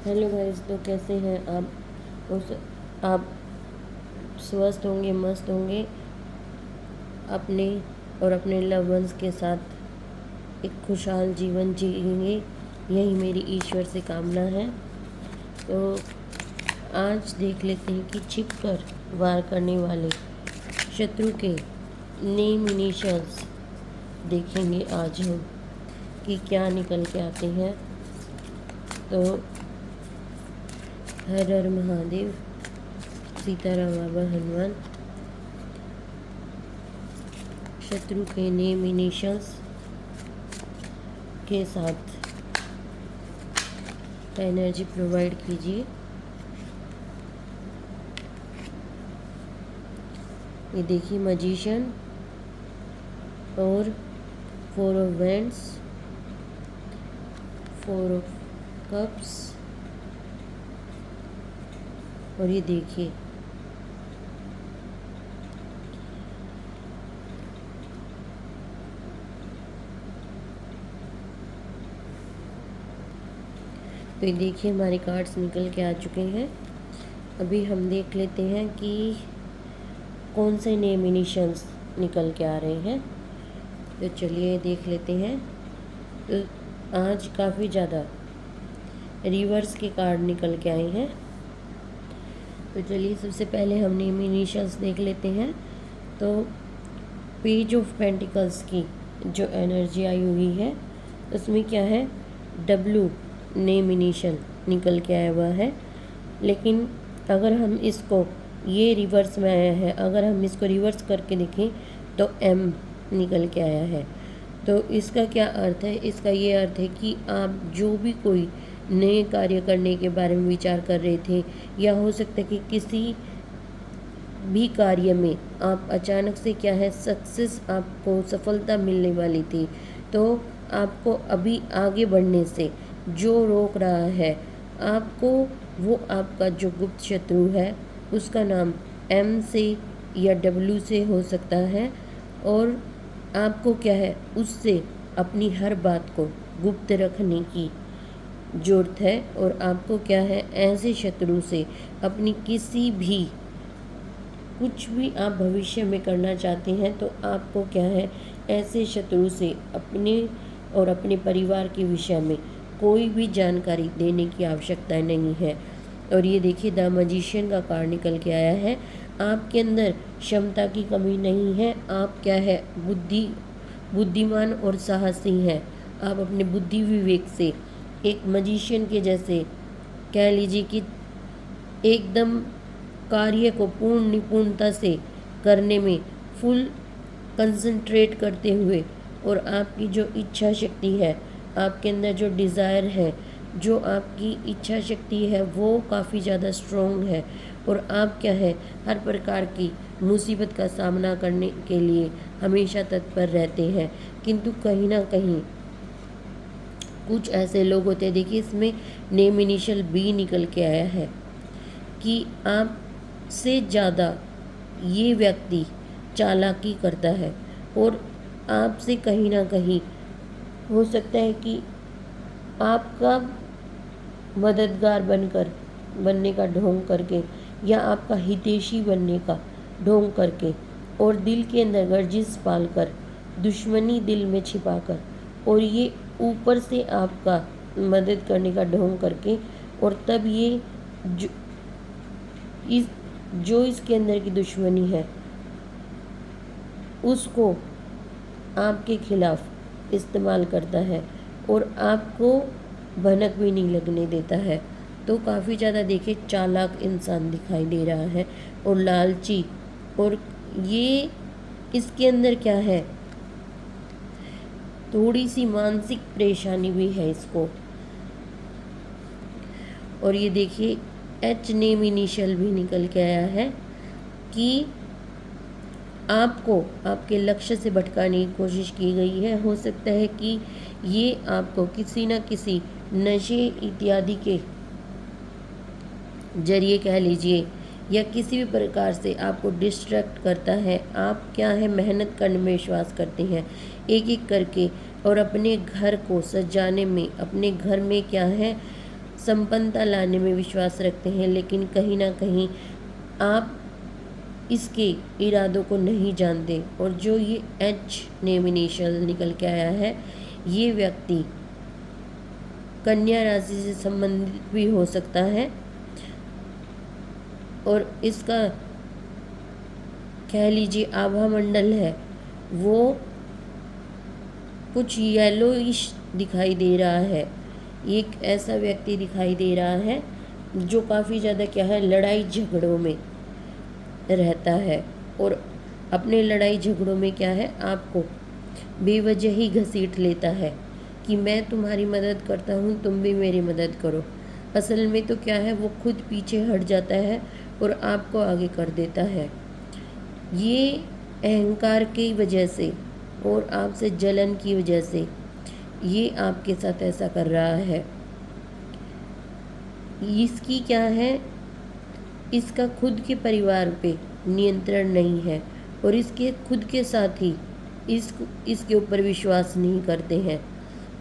Hello guys, तो कैसे हैं आप। आप स्वस्थ होंगे, मस्त होंगे, अपने और अपने लव वंस के साथ एक खुशहाल जीवन जिएंगे, यही मेरी ईश्वर से कामना है। तो आज देख लेते हैं कि छिप कर वार करने वाले शत्रु के नेम इनिशियल्स देखेंगे आज हम कि क्या निकल के आते हैं। तो हर हर महादेव, सीताराम बाबा हनुमान। शत्रु के नेम इनिशियल्स के साथ एनर्जी प्रोवाइड कीजिए। ये देखिए, मैजिशियन और 4 ऑफ वैंड्स, 4 ऑफ कप्स, और ये देखिए तो ये देखिए हमारे कार्ड्स निकल के आ चुके हैं। अभी हम देख लेते हैं कि कौन से नेम इनिशियल्स निकल के आ रहे हैं। तो चलिए देख लेते हैं। तो आज काफ़ी ज़्यादा रिवर्स के कार्ड निकल के आए हैं। तो चलिए सबसे पहले हम नेम इनिशियल्स देख लेते हैं। तो पेज ऑफ पेंटिकल्स की जो एनर्जी आई हुई है उसमें क्या है, डब्लू नेम इनिशियल निकल के आया हुआ है। लेकिन अगर हम इसको, ये रिवर्स में आया है, अगर हम इसको रिवर्स करके देखें तो एम निकल के आया है। तो इसका क्या अर्थ है, इसका ये अर्थ है कि आप जो भी कोई नए कार्य करने के बारे में विचार कर रहे थे, या हो सकता है कि किसी भी कार्य में आप अचानक से क्या है, सक्सेस, आपको सफलता मिलने वाली थी, तो आपको अभी आगे बढ़ने से जो रोक रहा है आपको, वो आपका जो गुप्त शत्रु है उसका नाम एम से या डब्ल्यू से हो सकता है। और आपको क्या है, उससे अपनी हर बात को गुप्त रखने की ज़रूरत है। और आपको क्या है, ऐसे शत्रु से अपनी किसी भी, कुछ भी आप भविष्य में करना चाहते हैं तो आपको क्या है, ऐसे शत्रु से अपने और अपने परिवार के विषय में कोई भी जानकारी देने की आवश्यकता नहीं है। और ये देखिए द मैजिशियन का कार्ड निकल के आया है। आपके अंदर क्षमता की कमी नहीं है, आप क्या है, बुद्धिमान और साहसी हैं। आप अपने बुद्धि विवेक से एक मैजिशियन के जैसे, कह लीजिए कि एकदम कार्य को पूर्ण निपुणता से करने में फुल कंसंट्रेट करते हुए, और आपकी जो इच्छा शक्ति है, आपके अंदर जो डिज़ायर है, जो आपकी इच्छा शक्ति है वो काफ़ी ज़्यादा स्ट्रॉन्ग है। और आप क्या है, हर प्रकार की मुसीबत का सामना करने के लिए हमेशा तत्पर रहते हैं। किंतु कहीं ना कहीं कुछ ऐसे लोग होते हैं, देखिए इसमें नेम इनिशियल बी निकल के आया है, कि आप से ज़्यादा ये व्यक्ति चालाकी करता है, और आपसे कहीं ना कहीं हो सकता है कि आपका मददगार बनने का ढोंग करके, या आपका हितैषी बनने का ढोंग करके, और दिल के अंदर गर्जिश पालकर, दुश्मनी दिल में छिपाकर, और ये ऊपर से आपका मदद करने का ढोंग करके, और तब ये जो इसके अंदर की दुश्मनी है उसको आपके खिलाफ इस्तेमाल करता है, और आपको भनक भी नहीं लगने देता है। तो काफ़ी ज़्यादा देखिए चालाक इंसान दिखाई दे रहा है, और लालची, और ये इसके अंदर क्या है, थोड़ी सी मानसिक परेशानी भी है इसको। और ये देखिए एच नेम इनिशियल भी निकल के आया है, कि आपको आपके लक्ष्य से भटकाने की कोशिश की गई है। हो सकता है कि ये आपको किसी न किसी नशे इत्यादि के जरिए, कह लीजिए, या किसी भी प्रकार से आपको डिस्ट्रैक्ट करता है। आप क्या है, मेहनत करने में विश्वास करते हैं एक एक करके, और अपने घर को सजाने में, अपने घर में क्या है, संपन्नता लाने में विश्वास रखते हैं, लेकिन कहीं ना कहीं आप इसके इरादों को नहीं जानते। और जो ये एच नेम इनिशियल निकल के आया है, ये व्यक्ति कन्या राशि से संबंधित भी हो सकता है और इसका कह लीजिए आभा मंडल है वो कुछ येलोइश दिखाई दे रहा है। एक ऐसा व्यक्ति दिखाई दे रहा है जो काफ़ी ज़्यादा क्या है, लड़ाई झगड़ों में रहता है और अपने लड़ाई झगड़ों में क्या है, आपको बेवजह ही घसीट लेता है कि मैं तुम्हारी मदद करता हूँ, तुम भी मेरी मदद करो। असल में तो क्या है, वो खुद पीछे हट जाता है और आपको आगे कर देता है। ये अहंकार की वजह से और आपसे जलन की वजह से ये आपके साथ ऐसा कर रहा है। इसकी क्या है, इसका खुद के परिवार पे नियंत्रण नहीं है और इसके खुद के साथ ही इसके ऊपर विश्वास नहीं करते हैं।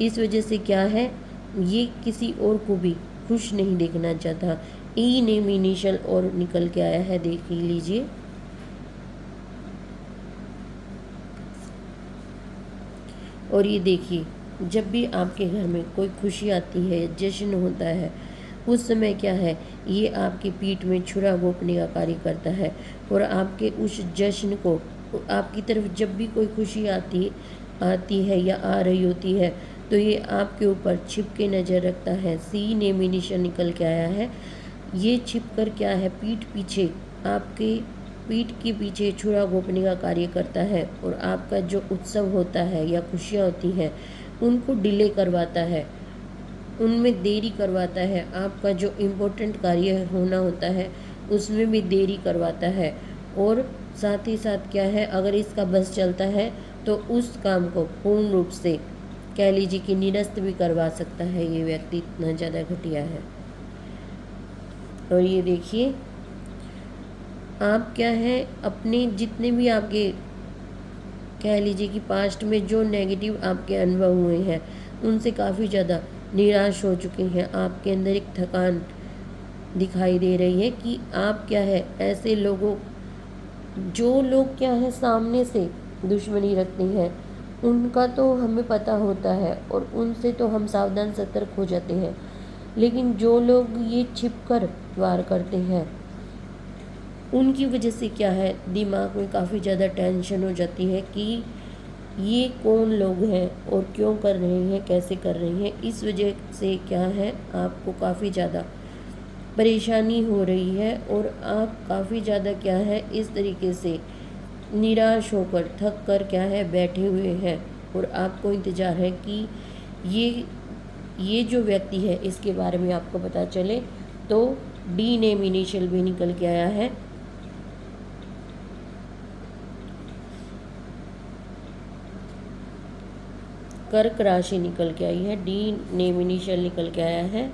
इस वजह से क्या है, ये किसी और को भी खुश नहीं देखना चाहता। ई नेम इनिशियल और निकल के आया है, देख लीजिए। और ये देखिए, जब भी आपके घर में कोई खुशी आती है, जश्न होता है, उस समय क्या है, ये आपकी पीठ में छुरा घोंपने का कार्य करता है और आपके उस जश्न को, आपकी तरफ जब भी कोई खुशी आती है या आ रही होती है, तो ये आपके ऊपर छिप के नज़र रखता है। सी नेम इनिशियल निकल के आया है। ये छिप कर क्या है, आपके पीठ के पीछे छुरा घोंपने का कार्य करता है और आपका जो उत्सव होता है या खुशियाँ होती हैं उनको डिले करवाता है, उनमें देरी करवाता है। आपका जो इम्पोर्टेंट कार्य होना होता है उसमें भी देरी करवाता है। और साथ ही साथ क्या है, अगर इसका बस चलता है तो उस काम को पूर्ण रूप से कह लीजिए कि निरस्त भी करवा सकता है। ये व्यक्ति इतना ज़्यादा घटिया है। और ये देखिए, आप क्या है, अपने जितने भी आपके कह लीजिए कि पास्ट में जो नेगेटिव आपके अनुभव हुए हैं उनसे काफ़ी ज़्यादा निराश हो चुके हैं। आपके अंदर एक थकान दिखाई दे रही है कि आप क्या है, ऐसे लोगों, जो लोग क्या है सामने से दुश्मनी रखते हैं उनका तो हमें पता होता है और उनसे तो हम सावधान सतर्क हो जाते हैं, लेकिन जो लोग ये छिपकर वार करते हैं उनकी वजह से क्या है, दिमाग में काफ़ी ज़्यादा टेंशन हो जाती है कि ये कौन लोग हैं और क्यों कर रहे हैं, कैसे कर रहे हैं। इस वजह से क्या है, आपको काफ़ी ज़्यादा परेशानी हो रही है और आप काफ़ी ज़्यादा क्या है, इस तरीके से निराश होकर थक कर क्या है बैठे हुए हैं और आपको इंतज़ार है कि ये जो व्यक्ति है इसके बारे में आपको पता चले। तो डी नेम इनिशियल भी निकल के आया है। कर्क राशि निकल के आई है, डी नेम इनिशियल निकल के आया है।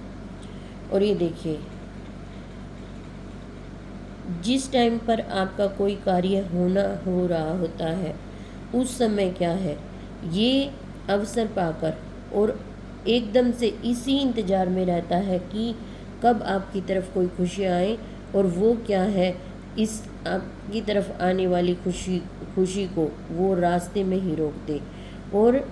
और ये देखिए, जिस टाइम पर आपका कोई कार्य हो रहा होता है उस समय क्या है, ये अवसर पाकर और एकदम से इसी इंतज़ार में रहता है कि कब आपकी तरफ कोई खुशी आए और वो क्या है, इस आपकी तरफ आने वाली खुशी को वो रास्ते में ही रोक दे। और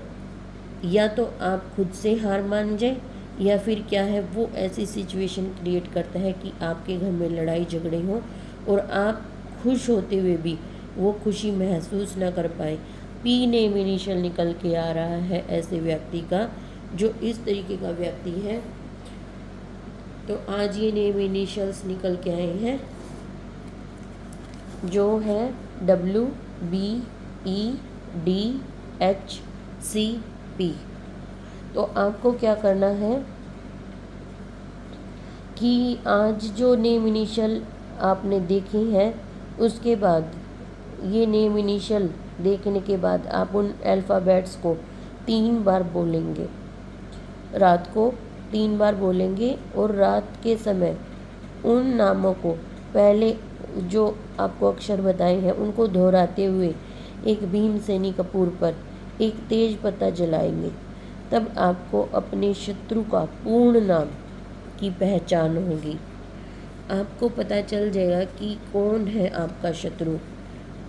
या तो आप खुद से हार मान जाए या फिर क्या है, वो ऐसी सिचुएशन क्रिएट करता है कि आपके घर में लड़ाई झगड़े हों और आप खुश होते हुए भी वो खुशी महसूस ना कर पाए। पी नेम इनिशियल निकल के आ रहा है ऐसे व्यक्ति का, जो इस तरीके का व्यक्ति है। तो आज ये नेम इनिशियल्स निकल के आए हैं जो है WBEDHCP। तो आपको क्या करना है कि आज जो नेम इनिशियल आपने देखे हैं उसके बाद, ये नेम इनिशियल देखने के बाद आप उन अल्फ़ाबेट्स को 3 बार बोलेंगे, रात को 3 बार बोलेंगे और रात के समय उन नामों को, पहले जो आपको अक्षर बताए हैं उनको दोहराते हुए एक भीमसेनी कपूर पर एक तेज पत्ता जलाएंगे। तब आपको अपने शत्रु का पूर्ण नाम की पहचान होगी। आपको पता चल जाएगा कि कौन है आपका शत्रु।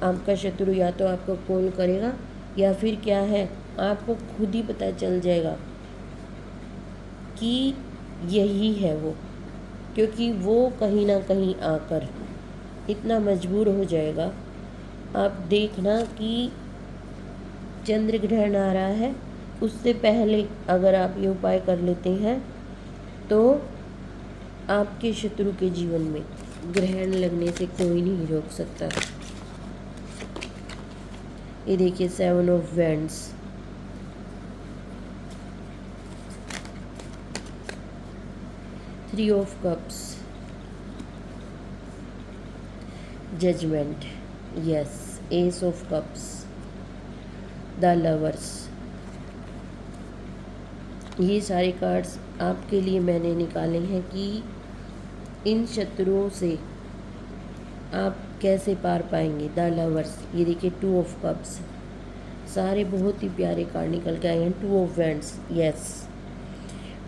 आपका शत्रु या तो आपको कॉल करेगा या फिर क्या है, आपको खुद ही पता चल जाएगा कि यही है वो, क्योंकि वो कहीं ना कहीं आकर इतना मजबूर हो जाएगा। आप देखना कि चंद्र ग्रहण आ रहा है, उससे पहले अगर आप ये उपाय कर लेते हैं तो आपके शत्रु के जीवन में ग्रहण लगने से कोई नहीं रोक सकता। ये देखिए 7 of wands, three of cups, judgement, yes, ace of cups, the lovers. ये सारे कार्ड्स आपके लिए मैंने निकाले हैं कि इन शत्रुओं से आप कैसे पार पाएंगे। द लवर्स, ये देखिए 2 ऑफ कप्स, सारे बहुत ही प्यारे कार्ड निकल के आए हैं। 2 ऑफ वैंड्स, यस,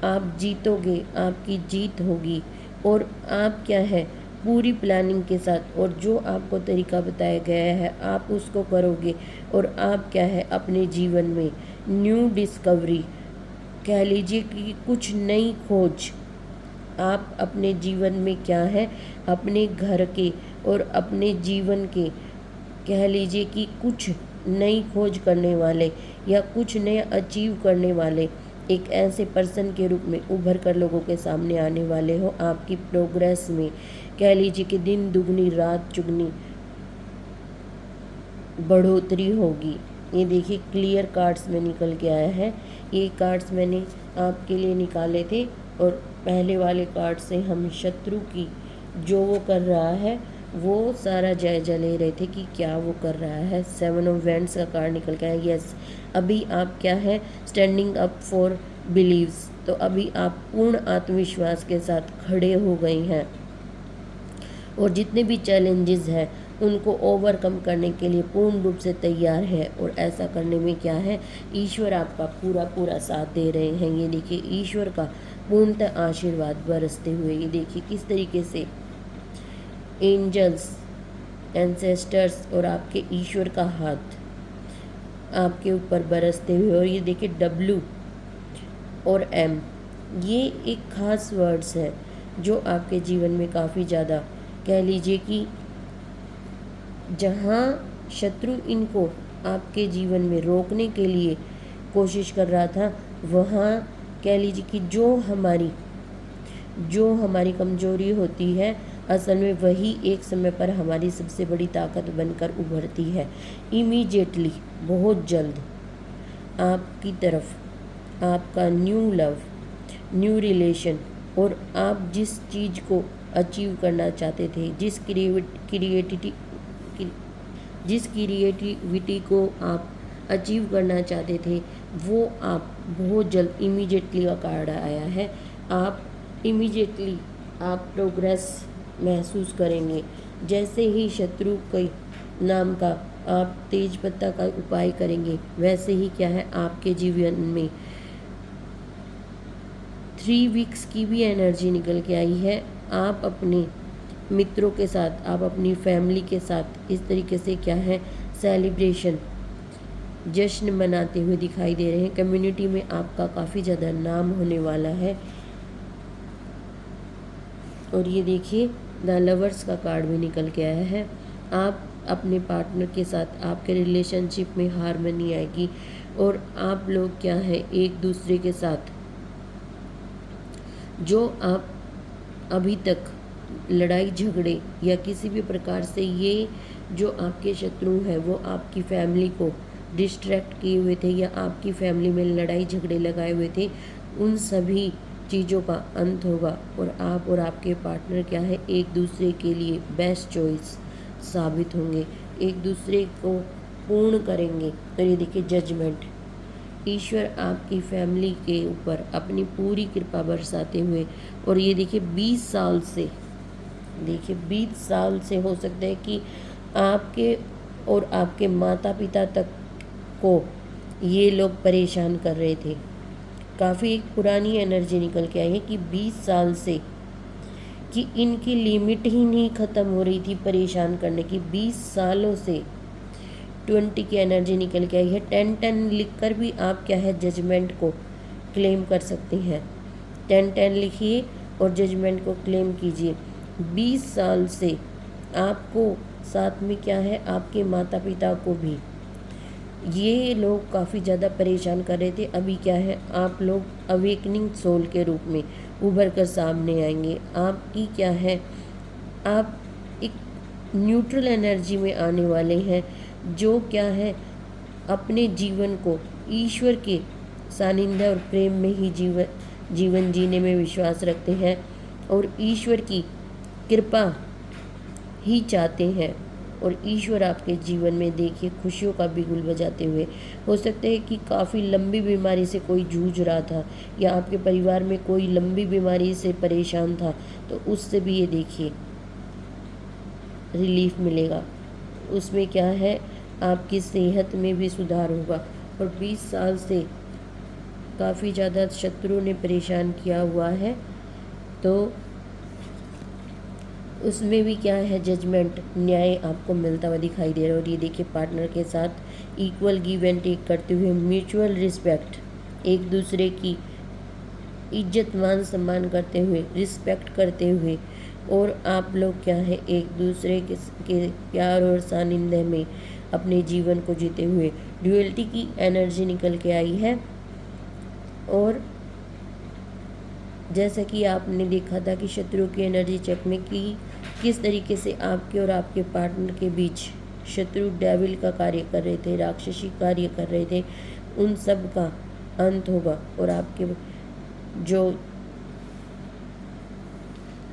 आप जीतोगे, आपकी जीत होगी और आप क्या है पूरी प्लानिंग के साथ, और जो आपको तरीका बताया गया है आप उसको करोगे और आप क्या है अपने जीवन में न्यू डिस्कवरी, कह लीजिए कि कुछ नई खोज आप अपने जीवन में क्या है अपने घर के और अपने जीवन के, कह लीजिए कि कुछ नई खोज करने वाले या कुछ नया अचीव करने वाले एक ऐसे पर्सन के रूप में उभर कर लोगों के सामने आने वाले हो। आपकी प्रोग्रेस में कह लीजिए कि दिन दुगनी रात चुगनी बढ़ोतरी होगी। ये देखिए क्लियर कार्ड्स में निकल के आया है। ये कार्ड्स मैंने आपके लिए निकाले थे और पहले वाले कार्ड से हम शत्रु की जो वो कर रहा है वो सारा जायजा ले रहे थे कि क्या वो कर रहा है। 7 ऑफ वैंड्स का कार्ड निकल के आया। यस, अभी आप क्या है स्टैंडिंग अप फॉर बिलीव्स, तो अभी आप पूर्ण आत्मविश्वास के साथ खड़े हो गई हैं और जितने भी चैलेंजेस हैं उनको ओवरकम करने के लिए पूर्ण रूप से तैयार है। और ऐसा करने में क्या है ईश्वर आपका पूरा पूरा साथ दे रहे हैं। ये देखिए ईश्वर का पूर्णतः आशीर्वाद बरसते हुए, ये देखिए किस तरीके से एंजल्स, एंसेस्टर्स और आपके ईश्वर का हाथ आपके ऊपर बरसते हुए। और ये देखिए W और M, ये एक खास वर्ड्स है जो आपके जीवन में काफ़ी ज़्यादा कह लीजिए कि जहाँ शत्रु इनको आपके जीवन में रोकने के लिए कोशिश कर रहा था, वहाँ कह लीजिए कि जो हमारी कमजोरी होती है असल में वही एक समय पर हमारी सबसे बड़ी ताकत बनकर उभरती है। इमीडिएटली, बहुत जल्द आपकी तरफ आपका न्यू लव, न्यू रिलेशन और आप जिस चीज़ को अचीव करना चाहते थे, जिस क्रिएटिविटी को आप अचीव करना चाहते थे, वो आप बहुत जल्द इमीडिएटली का कार्ड आया है। आप इमीडिएटली आप प्रोग्रेस महसूस करेंगे। जैसे ही शत्रु के नाम का आप तेज पत्ता का उपाय करेंगे, वैसे ही क्या है आपके जीवन में 3 वीक्स की भी एनर्जी निकल के आई है। आप अपने मित्रों के साथ, आप अपनी फैमिली के साथ इस तरीके से क्या है सेलिब्रेशन, जश्न मनाते हुए दिखाई दे रहे हैं। कम्युनिटी में आपका काफ़ी ज़्यादा नाम होने वाला है। और ये देखिए द लवर्स का कार्ड भी निकल के आया है। आप अपने पार्टनर के साथ आपके रिलेशनशिप में हार्मनी आएगी और आप लोग क्या है एक दूसरे के साथ जो आप अभी तक लड़ाई झगड़े या किसी भी प्रकार से ये जो आपके शत्रु हैं वो आपकी फैमिली को डिस्ट्रैक्ट किए हुए थे या आपकी फैमिली में लड़ाई झगड़े लगाए हुए थे, उन सभी चीज़ों का अंत होगा और आप और आपके पार्टनर क्या है एक दूसरे के लिए बेस्ट चॉइस साबित होंगे, एक दूसरे को पूर्ण करेंगे। और ये देखिए जजमेंट, ईश्वर आपकी फैमिली के ऊपर अपनी पूरी कृपा बरसाते हुए। और ये देखिए 20 साल से, देखिए 20 साल से हो सकता है कि आपके और आपके माता पिता तक को ये लोग परेशान कर रहे थे, काफ़ी एक पुरानी एनर्जी निकल के आई है कि 20 साल से कि इनकी लिमिट ही नहीं ख़त्म हो रही थी परेशान करने की। 20 सालों से 20 की एनर्जी निकल के आई है। 10-10 लिख कर भी आप क्या है जजमेंट को क्लेम कर सकते हैं। 10-10 लिखिए और जजमेंट को क्लेम कीजिए। 20 साल से आपको साथ में क्या है आपके माता पिता को भी ये लोग काफ़ी ज़्यादा परेशान कर रहे थे। अभी क्या है आप लोग अवेकनिंग सोल के रूप में उभर कर सामने आएंगे। आपकी क्या है आप एक न्यूट्रल एनर्जी में आने वाले हैं, जो क्या है अपने जीवन को ईश्वर के सानिध्य और प्रेम में ही जीवन जीने में विश्वास रखते हैं और ईश्वर की कृपा ही चाहते हैं। और ईश्वर आपके जीवन में देखिए खुशियों का बिगुल बजाते हुए। हो सकता है कि काफ़ी लंबी बीमारी से कोई जूझ रहा था या आपके परिवार में कोई लंबी बीमारी से परेशान था, तो उससे भी ये देखिए रिलीफ मिलेगा। उसमें क्या है आपकी सेहत में भी सुधार होगा। और 20 साल से काफ़ी ज़्यादा शत्रु ने परेशान किया हुआ है, तो उसमें भी क्या है जजमेंट न्याय आपको मिलता हुआ दिखाई दे रहा है। और ये देखिए पार्टनर के साथ इक्वल गिव एंड टेक करते हुए म्यूचुअल रिस्पेक्ट, एक दूसरे की इज्जत मान सम्मान करते हुए, रिस्पेक्ट करते हुए, और आप लोग क्या है एक दूसरे के प्यार और सानिध्य में अपने जीवन को जीते हुए। ड्यूअलिटी की एनर्जी निकल के आई है। और जैसा कि आपने देखा था कि शत्रु की एनर्जी चेक में कि किस तरीके से आपके और आपके पार्टनर के बीच शत्रु डेविल का कार्य कर रहे थे, राक्षसी कार्य कर रहे थे, उन सब का अंत होगा और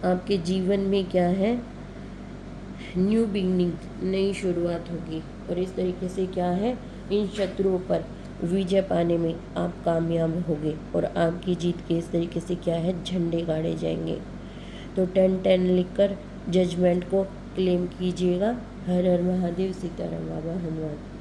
आपके जीवन में क्या है न्यू बिगनिंग, नई शुरुआत होगी। और इस तरीके से क्या है इन शत्रुओं पर विजय पाने में आप कामयाब होंगे और आपकी जीत के इस तरीके से क्या है झंडे गाड़े जाएंगे। तो 10-10 लिखकर जजमेंट को क्लेम कीजिएगा। हर हर महादेव, सीताराम बाबा हनुमान।